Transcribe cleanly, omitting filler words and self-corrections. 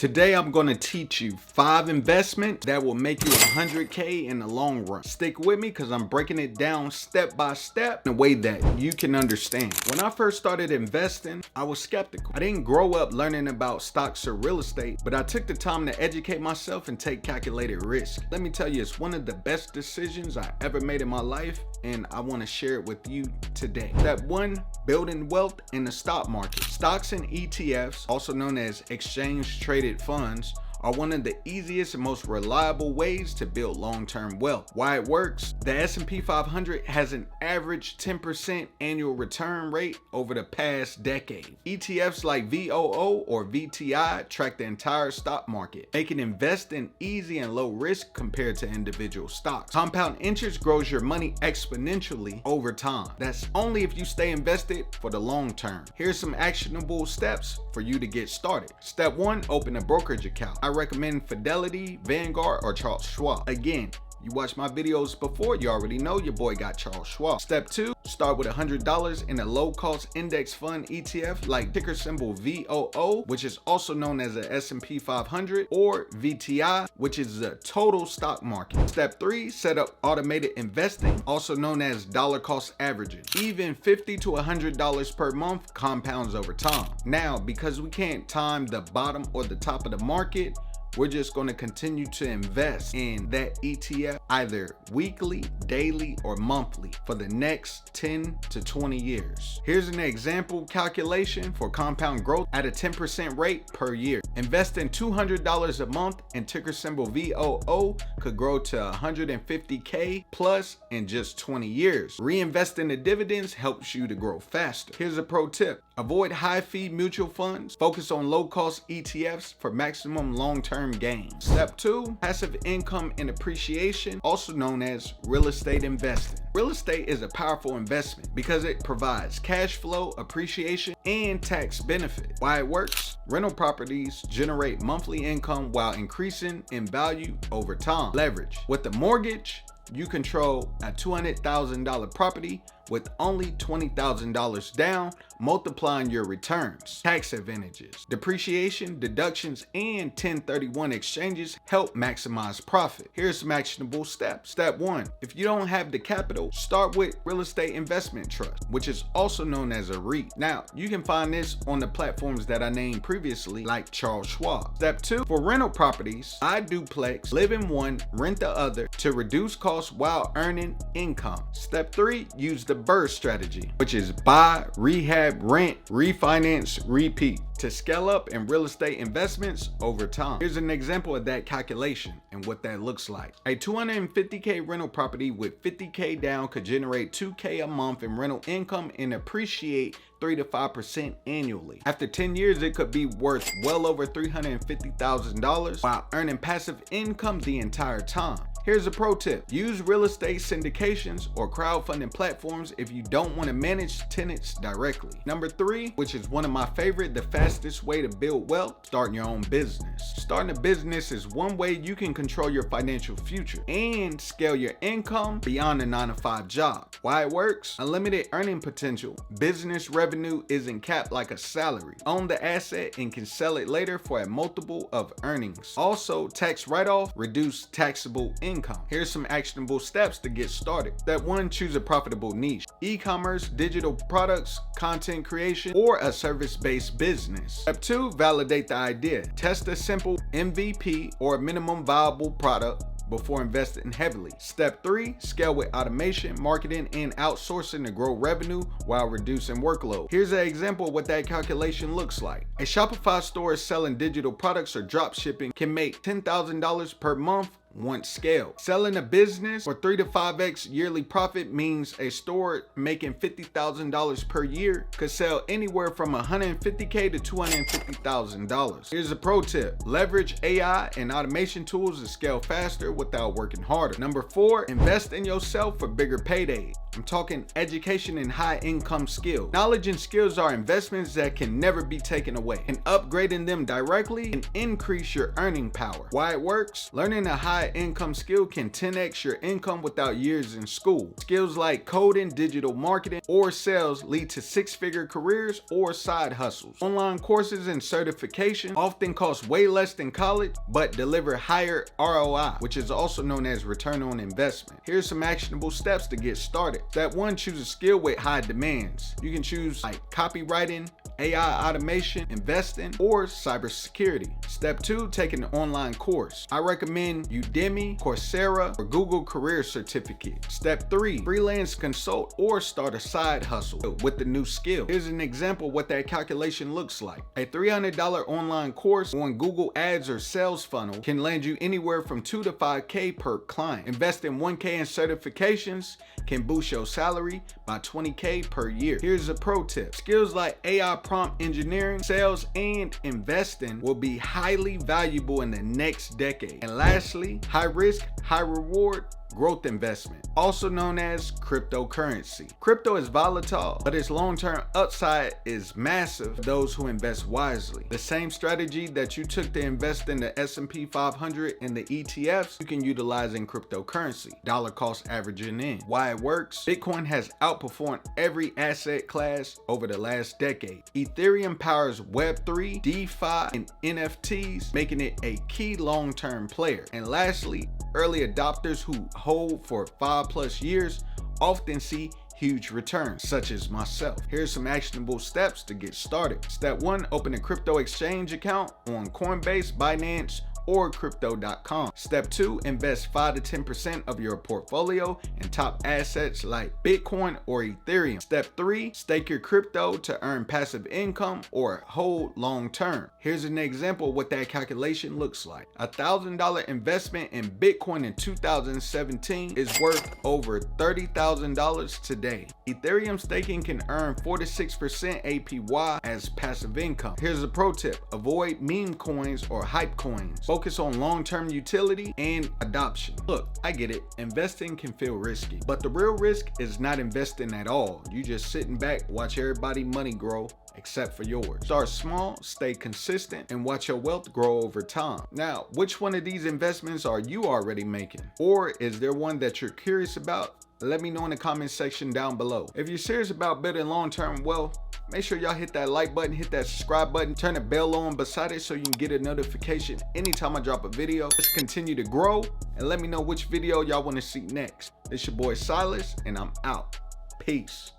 Today I'm going to teach you 5 investments that will make you $100K in the long run. Stick with me because I'm breaking it down step by step in a way that you can understand. When I first started investing, I was skeptical. I didn't grow up learning about stocks or real estate, but I took the time to educate myself and take calculated risk. Let me tell you, it's one of the best decisions I ever made in my life, and I want to share it with you today. Step 1, building wealth in the stock market. Stocks and ETFs, also known as exchange traded funds, are one of the easiest and most reliable ways to build long-term wealth. Why it works? The S&P 500 has an average 10% annual return rate over the past decade. ETFs like VOO or VTI track the entire stock market, making investing easy and low risk compared to individual stocks. Compound interest grows your money exponentially over time. That's only if you stay invested for the long term. Here's some actionable steps for you to get started. Step 1, open a brokerage account. I recommend Fidelity, Vanguard, or Charles Schwab. Again, you watched my videos before, you already know your boy got Charles Schwab. Step 2, start with $100 in a low-cost index fund ETF like ticker symbol VOO, which is also known as the S&P 500, or VTI, which is the total stock market. Step 3, set up automated investing, also known as dollar cost averaging. Even $50 to $100 per month compounds over time. Now, because we can't time the bottom or the top of the market, we're just going to continue to invest in that ETF either weekly, daily, or monthly for the next 10 to 20 years. Here's an example calculation for compound growth at a 10% rate per year. Investing $200 a month in ticker symbol VOO could grow to $150K plus in just 20 years. Reinvesting the dividends helps you to grow faster. Here's a pro tip. Avoid high fee mutual funds. Focus on low cost ETFs for maximum long-term gains. Step 2, passive income and appreciation, also known as real estate investing. Real estate is a powerful investment because it provides cash flow, appreciation, and tax benefit. Why it works? Rental properties generate monthly income while increasing in value over time. Leverage. With the mortgage, you control a $200,000 property with only $20,000 down, multiplying your returns. Tax advantages. Depreciation, deductions, and 1031 exchanges help maximize profit. Here's some actionable steps. Step 1, if you don't have the capital, start with real estate investment trust, which is also known as a REIT. Now, you can find this on the platforms that I named previously, like Charles Schwab. Step 2, for rental properties, buy duplex, live in one, rent the other to reduce costs while earning income. Step 3, use the BRRRR strategy, which is buy, rehab, rent, refinance, repeat, to scale up in real estate investments over time. Here's an example of that calculation and what that looks like. A $250K rental property with $50K down could generate $2K a month in rental income and appreciate 3 to 5% annually. After 10 years, it could be worth well over $350,000 while earning passive income the entire time. Here's a pro tip. Use real estate syndications or crowdfunding platforms if you don't want to manage tenants directly. Number 3, which is one of my favorite, the fastest way to build wealth, starting your own business. Starting a business is one way you can control your financial future and scale your income beyond a 9-to-5 job. Why it works? Unlimited earning potential. Business revenue isn't capped like a salary. Own the asset and can sell it later for a multiple of earnings. Also, tax write-off, reduce taxable income. Here's some actionable steps to get started. Step 1, choose a profitable niche. E-commerce, digital products, content creation, or a service-based business. Step 2, validate the idea. Test a simple MVP or minimum viable product before investing heavily. Step 3, scale with automation, marketing, and outsourcing to grow revenue while reducing workload. Here's an example of what that calculation looks like. A Shopify store selling digital products or dropshipping can make $10,000 per month once scaled. Selling a business for 3 to 5x yearly profit means a store making $50,000 per year could sell anywhere from $150K to $250,000. Here's a pro tip. Leverage AI and automation tools to scale faster without working harder. Number 4, invest in yourself for bigger paydays. I'm talking education and high income skills. Knowledge and skills are investments that can never be taken away, and upgrading them directly can increase your earning power. Why it works? Learning a high high income skill can 10x your income without years in school. Skills like coding, digital marketing, or sales lead to six-figure careers or side hustles. Online courses and certification often cost way less than college, but deliver higher ROI, which is also known as return on investment. Here's some actionable steps to get started. Step 1, choose a skill with high demands. You can choose like copywriting, AI automation, investing, or cybersecurity. Step 2, take an online course. I recommend Udemy, Coursera, or Google Career Certificate. Step 3, freelance consult or start a side hustle with the new skill. Here's an example of what that calculation looks like. A $300 online course on Google Ads or Sales Funnel can land you anywhere from $2 to $5K per client. Invest in $1K in certifications can boost your salary by $20K per year. Here's a pro tip. Skills like AI prompt engineering, sales, and investing will be highly valuable in the next decade. And lastly, high risk, high reward growth investment, also known as cryptocurrency. Crypto is volatile, but its long-term upside is massive for those who invest wisely. The same strategy that you took to invest in the S&P 500 and the ETFs, you can utilize in cryptocurrency, dollar cost averaging in. Why it works? Bitcoin has outperformed every asset class over the last decade. Ethereum powers Web3, DeFi, and NFTs, making it a key long-term player. And lastly, early adopters who hold for 5+ years often see huge returns, such as myself. Here's some actionable steps to get started. Step 1, open a crypto exchange account on Coinbase, Binance, or crypto.com. Step 2, invest 5 to 10% of your portfolio in top assets like Bitcoin or Ethereum. Step 3, stake your crypto to earn passive income or hold long term. Here's an example of what that calculation looks like. A $1,000 investment in Bitcoin in 2017 is worth over $30,000 today. Ethereum staking can earn 4 to 6% APY as passive income. Here's a pro tip. Avoid meme coins or hype coins. Focus on long-term utility and adoption. Look, I get it. Investing can feel risky, but the real risk is not investing at all. You just sitting back, watch everybody money grow, except for yours. Start small, stay consistent, and watch your wealth grow over time. Now, which one of these investments are you already making? Or is there one that you're curious about? Let me know in the comment section down below. If you're serious about building long-term wealth, make sure y'all hit that like button, hit that subscribe button, turn the bell on beside it so you can get a notification anytime I drop a video. Let's continue to grow, and let me know which video y'all want to see next. It's your boy Sylus, and I'm out. Peace.